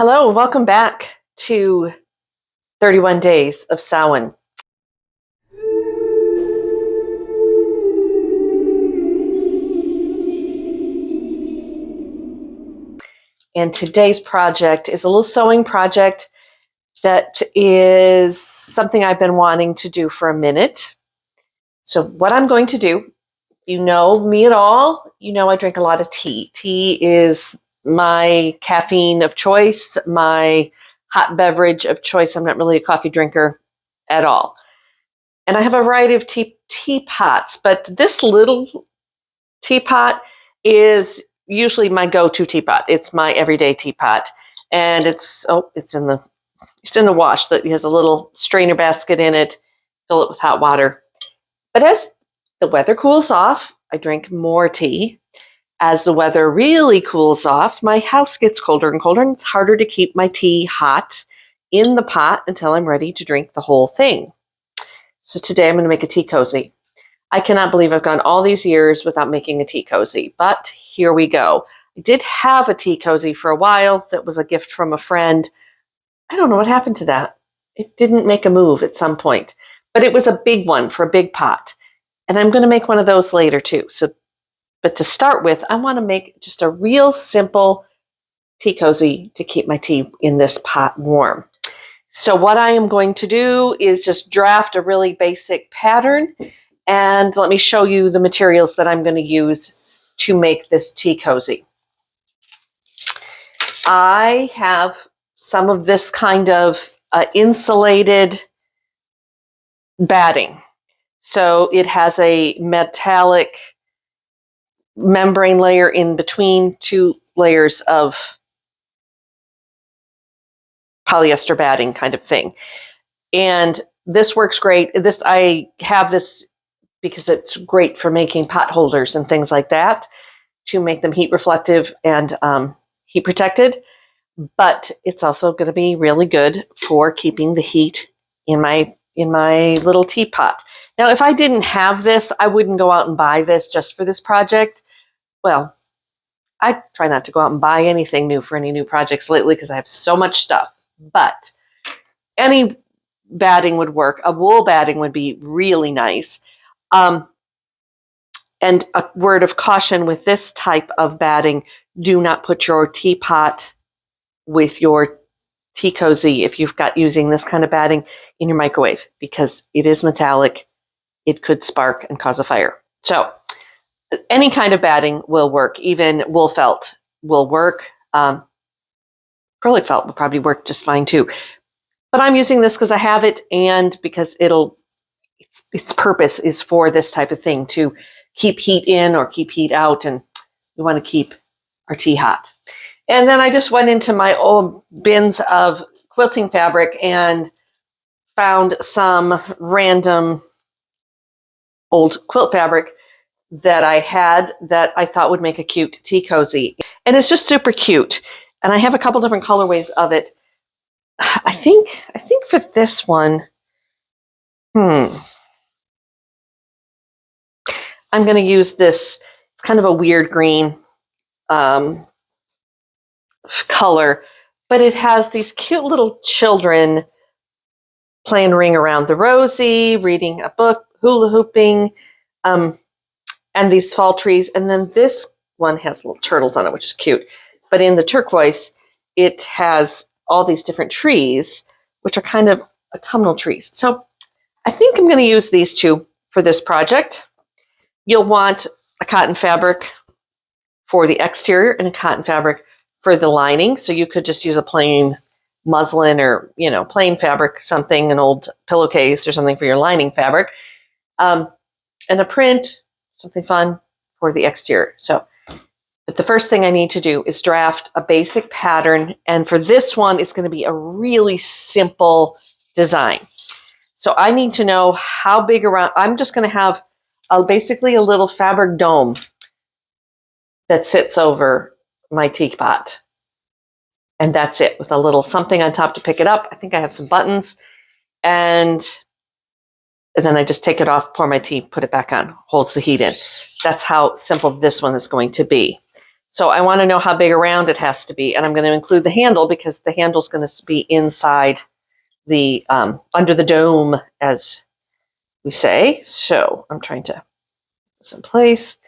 Hello, welcome back to 31 Days of Samhain. And today's project is a little sewing project that is something I've been wanting to do for a minute. So what I'm going to do, you know me at all, you know I drink a lot of tea. Tea is my caffeine of choice, my hot beverage of choice. I'm not really a coffee drinker at all. And I have a variety of teapots, but this little teapot is usually my go-to teapot. It's my everyday teapot. And it's in the wash. That has a little strainer basket in it. Fill it with hot water. But as the weather cools off, I drink more tea. As the weather really cools off, my house gets colder and colder, and it's harder to keep my tea hot in the pot until I'm ready to drink the whole thing. So today I'm going to make a tea cozy. I cannot believe I've gone all these years without making a tea cozy, but here we go. I did have a tea cozy for a while that was a gift from a friend. I don't know what happened to that. It didn't make a move at some point, but it was a big one for a big pot. And I'm going to make one of those later too. But to start with, I want to make just a real simple tea cozy to keep my tea in this pot warm. So what I am going to do is just draft a really basic pattern, and let me show you the materials that I'm going to use to make this tea cozy. I have some of this kind of insulated batting. So it has a metallic membrane layer in between two layers of polyester batting kind of thing. And this works great. I have this because it's great for making pot holders and things like that, to make them heat reflective and heat protected. But it's also going to be really good for keeping the heat in my little teapot. Now, if I didn't have this, I wouldn't go out and buy this just for this project. Well, I try not to go out and buy anything new for any new projects lately because I have so much stuff. But any batting would work. A wool batting would be really nice. And a word of caution with this type of batting: do not put your teapot with your tea cozy, if you've got using this kind of batting, in your microwave, because it is metallic. It could spark and cause a fire. So any kind of batting will work. Even wool felt will work. Acrylic felt will probably work just fine too. But I'm using this because I have it, and because its purpose is for this type of thing, to keep heat in or keep heat out, and we want to keep our tea hot. And then I just went into my old bins of quilting fabric and found some random old quilt fabric that I had that I thought would make a cute tea cozy. And it's just super cute. And I have a couple different colorways of it. I think for this one, I'm going to use this. It's kind of a weird green color, but it has these cute little children playing Ring Around the Rosie, reading a book, hula hooping, and these fall trees. And then this one has little turtles on it, which is cute. But in the turquoise, it has all these different trees, which are kind of autumnal trees. So I think I'm going to use these two for this project. You'll want a cotton fabric for the exterior and a cotton fabric for the lining. So you could just use a plain muslin or, plain fabric, something, an old pillowcase or something for your lining fabric. And a print, something fun for the exterior. But the first thing I need to do is draft a basic pattern. And for this one, it's going to be a really simple design. So I need to know how big around. I'm just going to have basically a little fabric dome that sits over my teapot. And that's it, with a little something on top to pick it up. I think I have some buttons. And then I just take it off, pour my tea, put it back on, holds the heat in. That's how simple this one is going to be. So I want to know how big around it has to be. And I'm going to include the handle because the handle is going to be inside the, under the dome, as we say. So I'm trying to put this in place.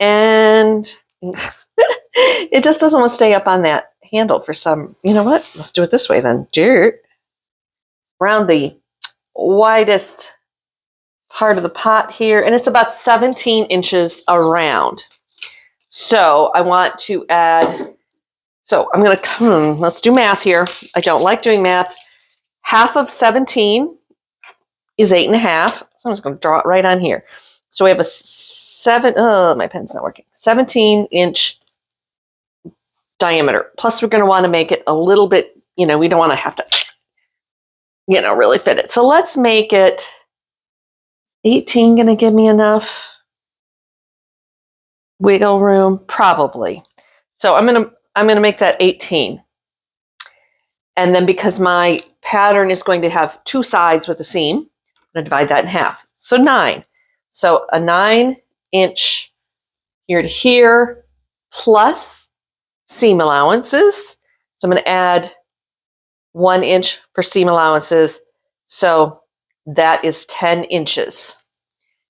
And it just doesn't want to stay up on that handle for some, you know what? Let's do it this way then. Around the widest part of the pot here. And it's about 17 inches around. So I want to add, so I'm going to, let's do math here. I don't like doing math. Half of 17 is 8.5. So I'm just going to draw it right on here. So we have a my pen's not working. 17-inch diameter. Plus we're going to want to make it a little bit, we don't want to have to, really fit it. So let's make it 18 going to give me enough wiggle room? Probably. So I'm going to make that 18. And then because my pattern is going to have two sides with a seam, I'm going to divide that in half. So 9. So a 9-inch here to here plus seam allowances. So I'm going to add 1 inch for seam allowances. So that is 10 inches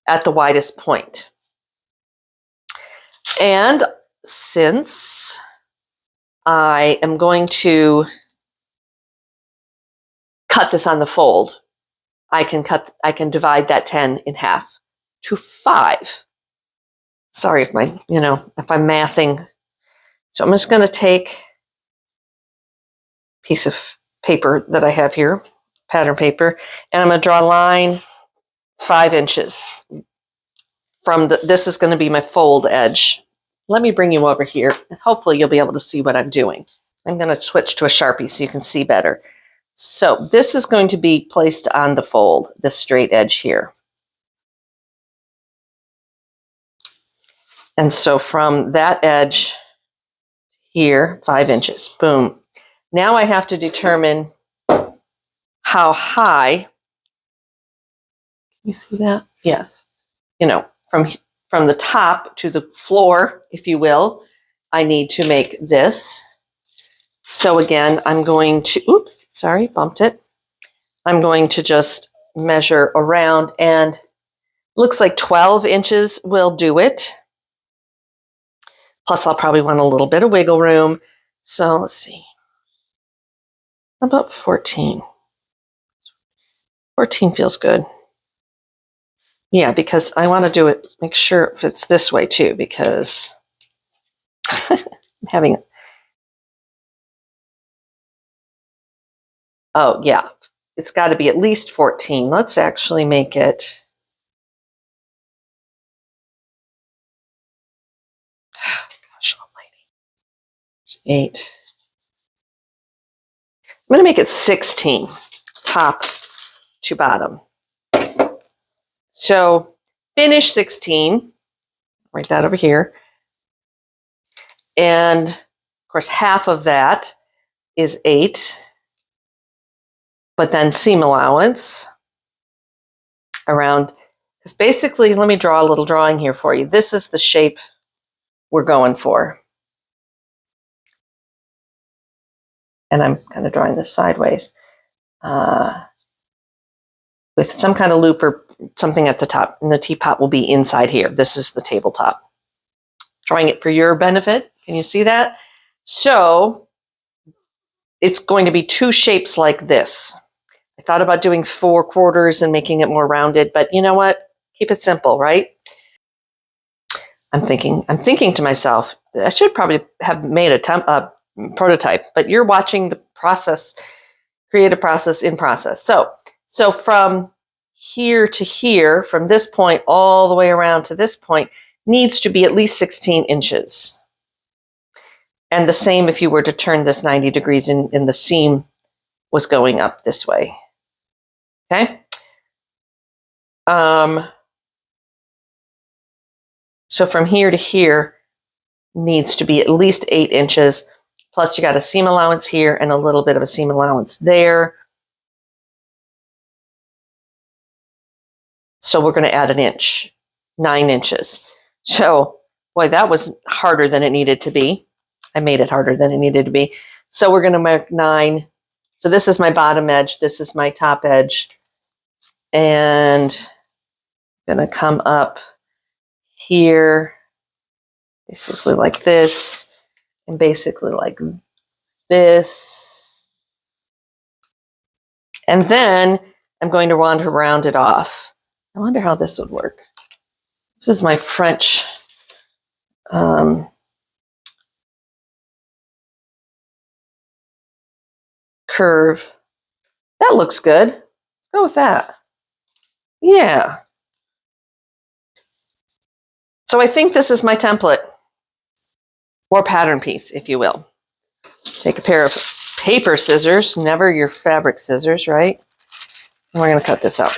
at the widest point. And since I am going to cut this on the fold, I can divide that 10 in half to 5. Sorry if if I'm mathing. So I'm just going to take a piece of paper that I have here, pattern paper, and I'm going to draw a line 5 inches from this is going to be my fold edge. Let me bring you over here. Hopefully you'll be able to see what I'm doing. I'm going to switch to a Sharpie so you can see better. So this is going to be placed on the fold, this straight edge here. And so from that edge here, 5 inches, boom. Now I have to determine how high, you see that? Yes. From the top to the floor, if you will, I need to make this. So again, I'm going to, oops, sorry, bumped it. I'm going to just measure around, and looks like 12 inches will do it. Plus I'll probably want a little bit of wiggle room. So let's see. How about 14? 14 feels good. Yeah, because I want to do it, make sure it fits this way too, because I'm having, oh yeah, it's got to be at least 14. Let's actually make it, gosh almighty, 8. I'm going to make it 16, top to bottom. So finish 16, write that over here. And of course, half of that is 8, but then seam allowance around, because basically, let me draw a little drawing here for you. This is the shape we're going for. And I'm kind of drawing this sideways with some kind of loop or something at the top. And the teapot will be inside here. This is the tabletop. Drawing it for your benefit. Can you see that? So it's going to be 2 shapes like this. I thought about doing 4 quarters and making it more rounded, but you know what? Keep it simple, right? I'm thinking to myself, I should probably have made a prototype, but you're watching the process, creative process in process. So from here to here, from this point all the way around to this point, needs to be at least 16 inches. And the same if you were to turn this 90 degrees and the seam was going up this way. Okay? So from here to here needs to be at least 8 inches. Plus you got a seam allowance here and a little bit of a seam allowance there. So we're going to add an inch, 9 inches. So, boy, that was harder than it needed to be. I made it harder than it needed to be. So we're going to mark 9. So this is my bottom edge. This is my top edge. And I'm going to come up here, basically like this, and basically like this. And then I'm going to want to round it off. I wonder how this would work. This is my French curve. That looks good. Let's go with that. Yeah. So I think this is my template, or pattern piece, if you will. Take a pair of paper scissors, never your fabric scissors, right? And we're going to cut this out.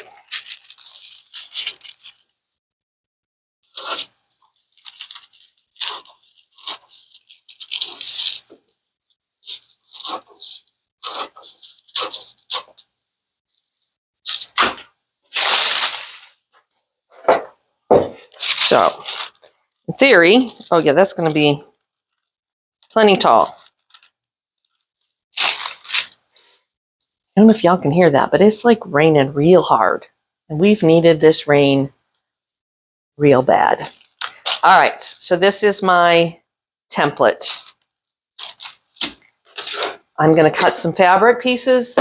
So, in theory, oh yeah, that's going to be plenty tall. I don't know if y'all can hear that, but it's like raining real hard. And we've needed this rain real bad. All right, so this is my template. I'm going to cut some fabric pieces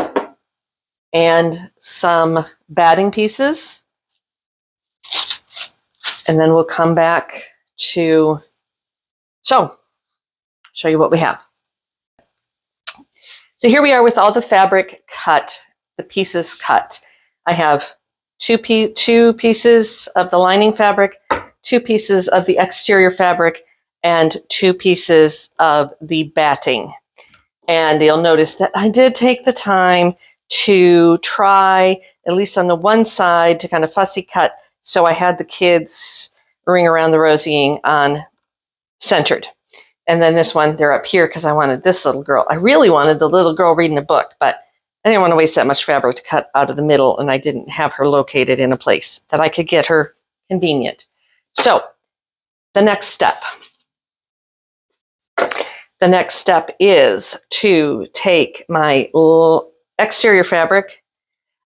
and some batting pieces. And then we'll come back to show you what we have. So here we are with all the fabric cut, the pieces cut. I have two pieces of the lining fabric, 2 pieces of the exterior fabric, and 2 pieces of the batting. And you'll notice that I did take the time to try, at least on the one side, to kind of fussy cut, so I had the kids ring around the rosying on centered. And then this one, they're up here because I wanted this little girl. I really wanted the little girl reading a book, but I didn't want to waste that much fabric to cut out of the middle, and I didn't have her located in a place that I could get her convenient. So the next step. The next step is to take my exterior fabric.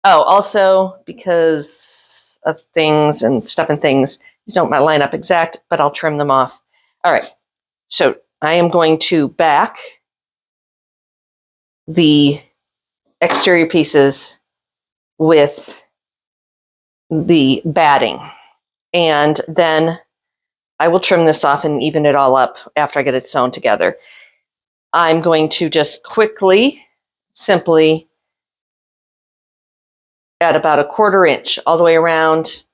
Oh, also, because of things and stuff and things, these don't line up exact, but I'll trim them off. All right, so I am going to back the exterior pieces with the batting. And then I will trim this off and even it all up after I get it sewn together. I'm going to just quickly, simply, at about a 1/4 inch all the way around,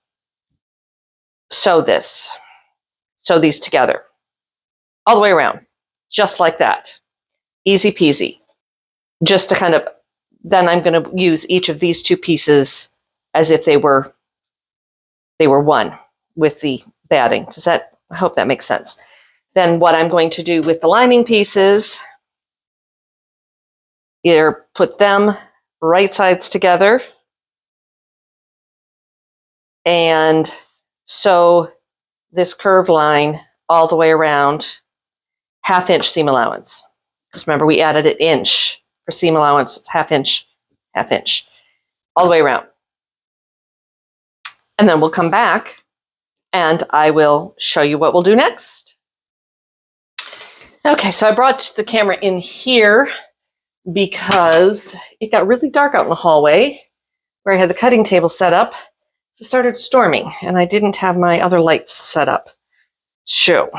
sew these together, all the way around, just like that. Easy peasy. Just to kind of, then I'm going to use each of these 2 pieces as if they were one with the batting. I hope that makes sense. Then what I'm going to do with the lining pieces, either put them right sides together and sew this curved line all the way around, 1/2 inch seam allowance. Because remember, we added an inch for seam allowance. It's 1/2 inch, all the way around. And then we'll come back and I will show you what we'll do next. Okay, so I brought the camera in here because it got really dark out in the hallway where I had the cutting table set up. It started storming and I didn't have my other lights set up. So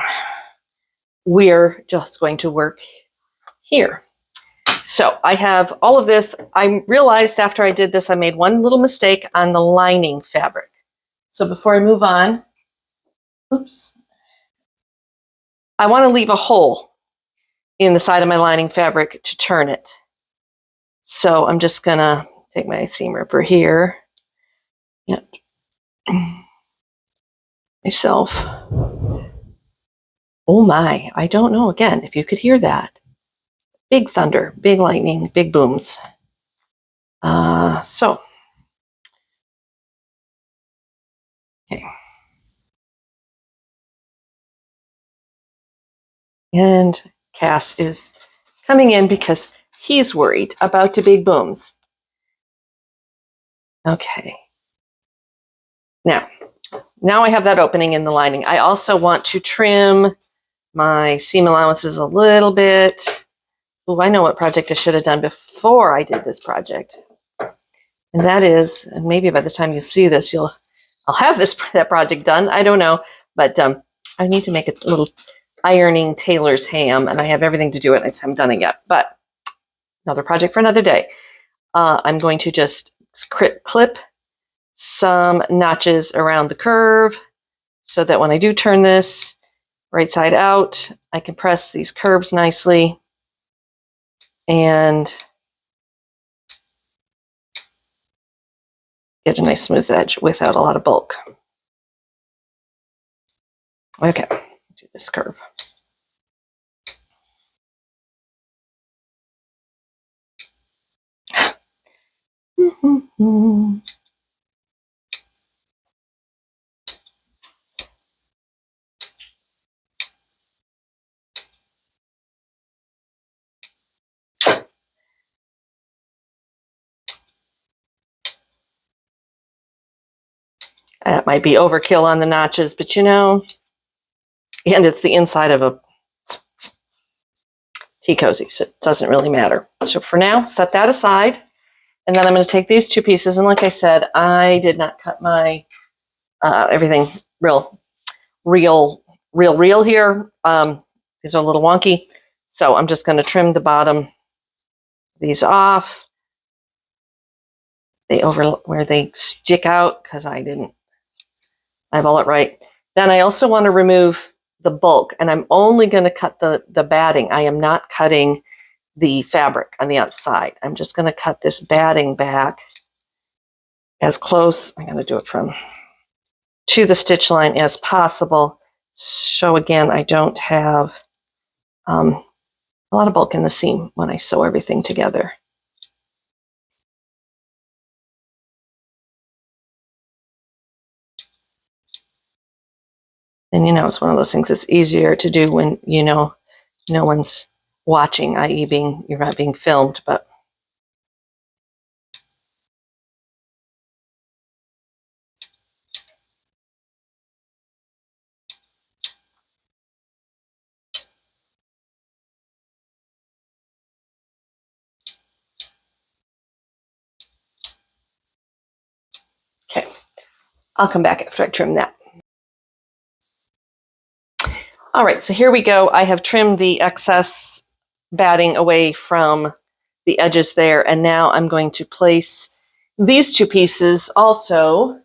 we're just going to work here. So I have all of this. I realized after I did this, I made one little mistake on the lining fabric. So before I move on, oops, I want to leave a hole in the side of my lining fabric to turn it. So I'm just gonna take my seam ripper here. Yep. Myself. Oh my, I don't know again if you could hear that. Big thunder, big lightning, big booms. Okay. And Cass is coming in because he's worried about the big booms. Okay. Now I have that opening in the lining. I also want to trim my seam allowances a little bit. Oh, I know what project I should have done before I did this project. And that is, and maybe by the time you see this, I'll have that project done. I don't know, but I need to make a little ironing tailor's ham, and I have everything to do it. I just haven't done it yet, but another project for another day. I'm going to just clip some notches around the curve so that when I do turn this right side out, I can press these curves nicely and get a nice smooth edge without a lot of bulk. Okay, do this curve. That might be overkill on the notches, but you know, and it's the inside of a tea cozy, so it doesn't really matter. So for now, set that aside. And then I'm going to take these two pieces. And like I said, I did not cut my everything real here. These are a little wonky. So I'm just going to trim the bottom these off. Where they stick out because I didn't eyeball it right. Then I also want to remove the bulk, and I'm only going to cut the batting. I am not cutting the fabric on the outside. I'm just going to cut this batting back as close, I'm going to do it to the stitch line as possible. So again, I don't have a lot of bulk in the seam when I sew everything together. And you know, it's one of those things that's easier to do when you know no one's watching, i.e. you're not being filmed, but okay. I'll come back after I trim that. All right, so here we go. I have trimmed the excess batting away from the edges there, and now I'm going to place these two pieces also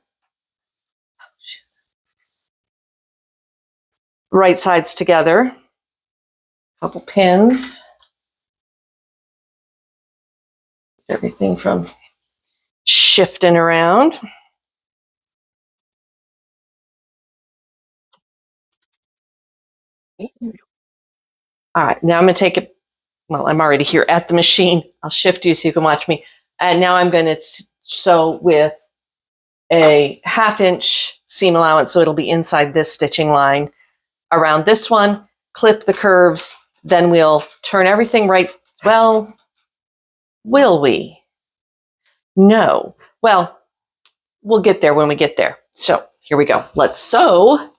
right sides together. A couple pins. Everything from shifting around. All right, now I'm going to take it. Well, I'm already here at the machine. I'll shift you so you can watch me. And now I'm going to sew with a 1/2 inch seam allowance, so it'll be inside this stitching line. Around this one, clip the curves, then we'll turn everything right. Well, will we? No. Well, we'll get there when we get there. So here we go. Let's sew.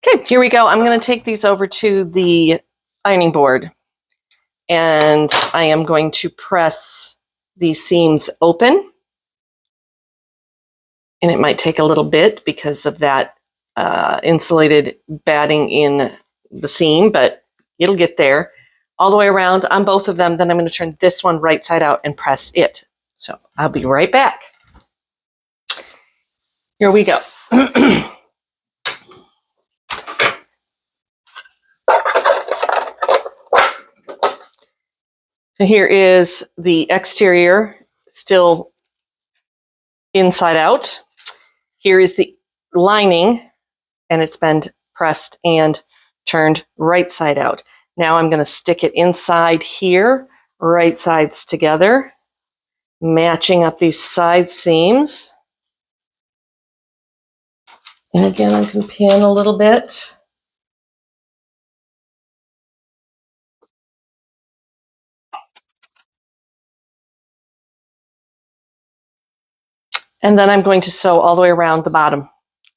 Okay, here we go. I'm going to take these over to the ironing board, and I am going to press these seams open. And it might take a little bit because of that insulated batting in the seam, but it'll get there. All the way around on both of them. Then I'm going to turn this one right side out and press it. So I'll be right back. Here we go. So here is the exterior, still inside out. Here is the lining, and it's been pressed and turned right side out. Now I'm going to stick it inside here, right sides together, matching up these side seams. And again, I can pin a little bit. And then I'm going to sew all the way around the bottom,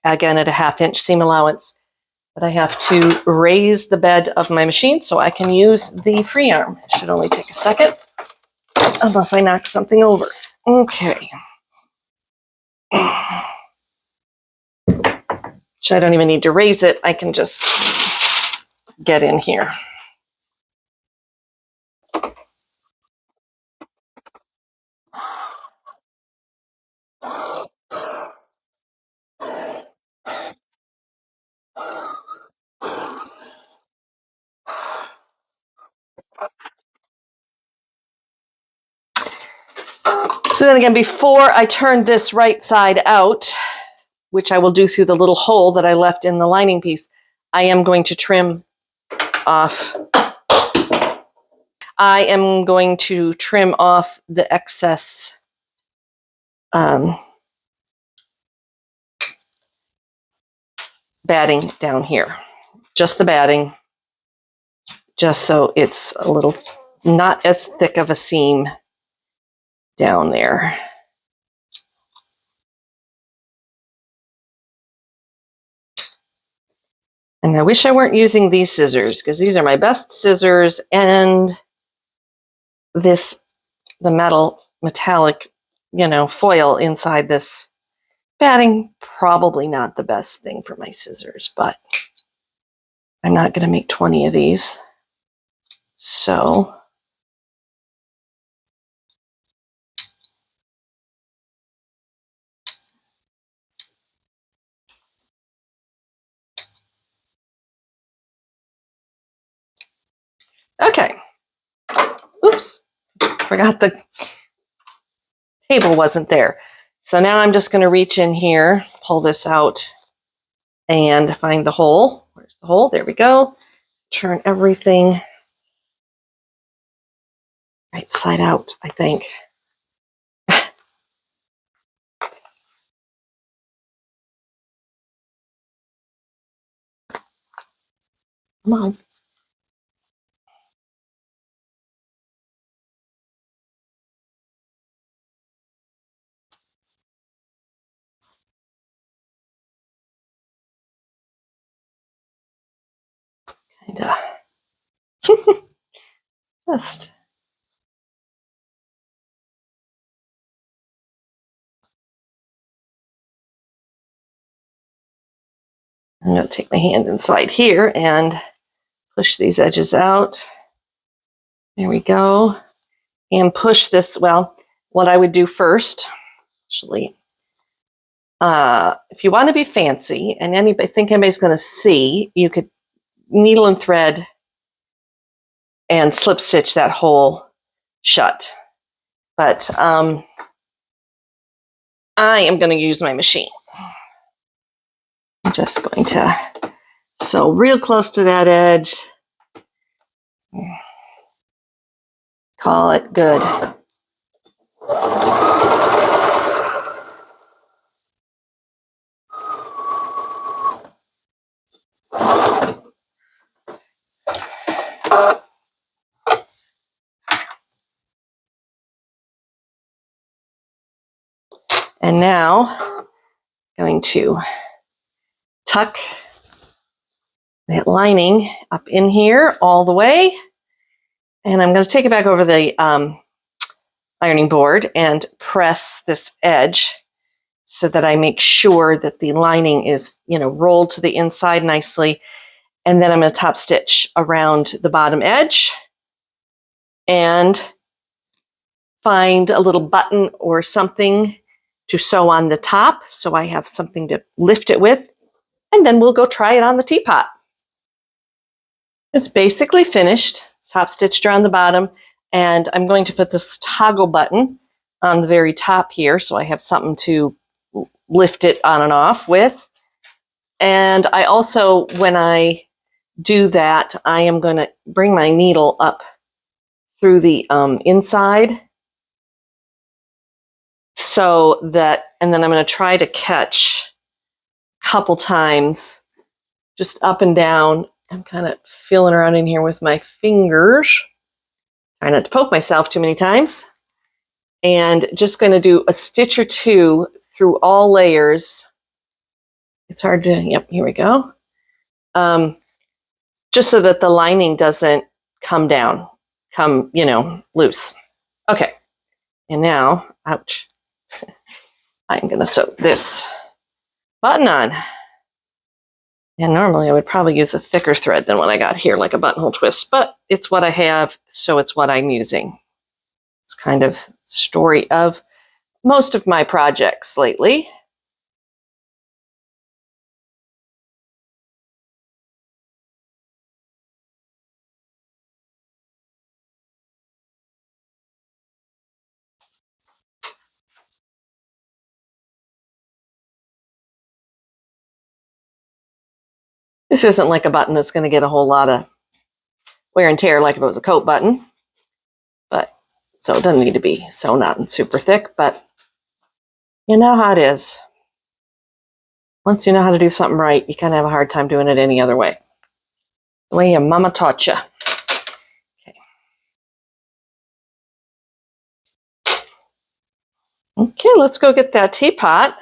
again at a 1/2 inch seam allowance. But I have to raise the bed of my machine so I can use the free arm. It should only take a second, unless I knock something over. Okay. So I don't even need to raise it. I can just get in here. So then again, before I turn this right side out, which I will do through the little hole that I left in the lining piece, I am going to trim off. I am going to trim off the excess batting down here. Just the batting, just so it's a little not as thick of a seam down there. And I wish I weren't using these scissors, because these are my best scissors, and this, the metallic, foil inside this batting, probably not the best thing for my scissors, but I'm not going to make 20 of these. So okay. Oops, forgot the table wasn't there. So now I'm just going to reach in here, pull this out, and find the hole. Where's the hole? There we go. Turn everything right side out, I think. Come on. Kinda. Just. I'm going to take my hand inside here and push these edges out. There we go. And push this, well, what I would do first, actually, if you want to be fancy and I think anybody's going to see, you could needle and thread and slip stitch that hole shut. But I am going to use my machine. I'm just going to sew real close to that edge. Call it good. And now I'm going to tuck that lining up in here all the way. And I'm going to take it back over the ironing board and press this edge so that I make sure that the lining is, rolled to the inside nicely. And then I'm going to top stitch around the bottom edge and find a little button or something to sew on the top so I have something to lift it with. And then we'll go try it on the teapot. It's basically finished. Top stitched around the bottom. And I'm going to put this toggle button on the very top here so I have something to lift it on and off with. And I also, when I do that, I am going to bring my needle up through the inside so that, and then I'm going to try to catch a couple times just up and down. I'm kind of feeling around in here with my fingers. Try not to poke myself too many times. And just going to do a stitch or two through all layers. It's hard to, yep, here we go. Just so that the lining doesn't come down, loose. Okay, and now, ouch, I'm going to sew this button on. And normally I would probably use a thicker thread than what I got here, like a buttonhole twist, but it's what I have, so it's what I'm using. It's kind of story of most of my projects lately. This isn't like a button that's going to get a whole lot of wear and tear like if it was a coat button, but so it doesn't need to be sewn on super thick, but you know how it is. Once you know how to do something right, you kind of have a hard time doing it any other way. The way your mama taught you. Okay, let's go get that teapot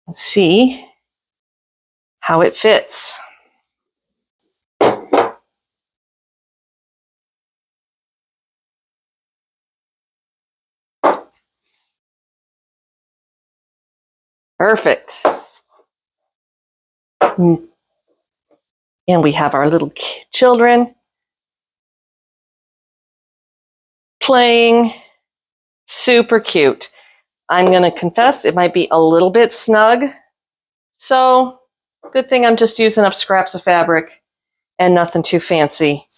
and see how it fits. Perfect. And we have our little children playing. Super cute. I'm going to confess it might be a little bit snug. So good thing I'm just using up scraps of fabric and nothing too fancy,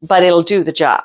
but it'll do the job.